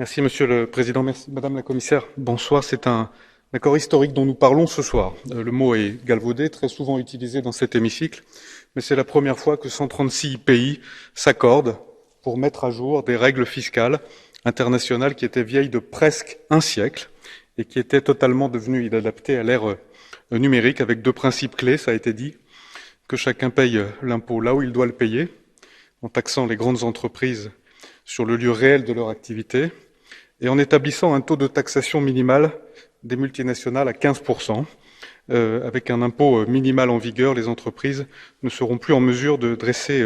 Merci Monsieur le Président, merci Madame la Commissaire. Bonsoir, c'est un accord historique dont nous parlons ce soir. Le mot est galvaudé, très souvent utilisé dans cet hémicycle, mais c'est la première fois que 136 pays s'accordent pour mettre à jour des règles fiscales internationales qui étaient vieilles de presque un siècle et qui étaient totalement devenues inadaptées à l'ère numérique avec deux principes clés, ça a été dit, que chacun paye l'impôt là où il doit le payer, en taxant les grandes entreprises sur le lieu réel de leur activité, et en établissant un taux de taxation minimal des multinationales à 15%. Avec un impôt minimal en vigueur, les entreprises ne seront plus en mesure de dresser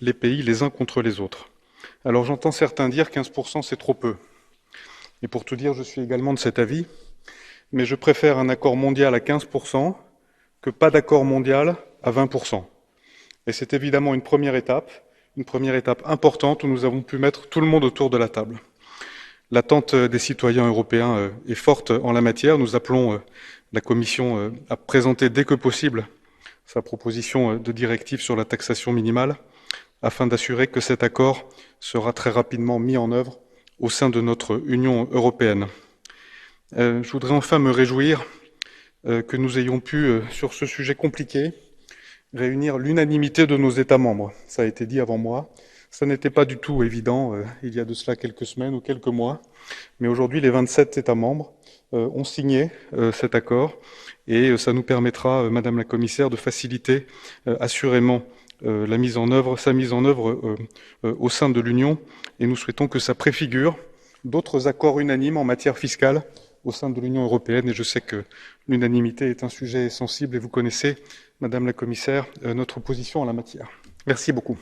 les pays les uns contre les autres. Alors j'entends certains dire 15% c'est trop peu. Et pour tout dire, je suis également de cet avis, mais je préfère un accord mondial à 15% que pas d'accord mondial à 20%. Et c'est évidemment une première étape importante où nous avons pu mettre tout le monde autour de la table. L'attente des citoyens européens est forte en la matière. Nous appelons la Commission à présenter dès que possible sa proposition de directive sur la taxation minimale afin d'assurer que cet accord sera très rapidement mis en œuvre au sein de notre Union européenne. Je voudrais enfin me réjouir que nous ayons pu, sur ce sujet compliqué, réunir l'unanimité de nos États membres. Ça a été dit avant moi. Ça n'était pas du tout évident il y a de cela quelques semaines ou quelques mois, mais aujourd'hui les 27 États membres ont signé cet accord et ça nous permettra, Madame la Commissaire, de faciliter assurément sa mise en œuvre au sein de l'Union, et nous souhaitons que ça préfigure d'autres accords unanimes en matière fiscale au sein de l'Union européenne, et je sais que l'unanimité est un sujet sensible et vous connaissez, Madame la Commissaire, notre position en la matière. Merci beaucoup.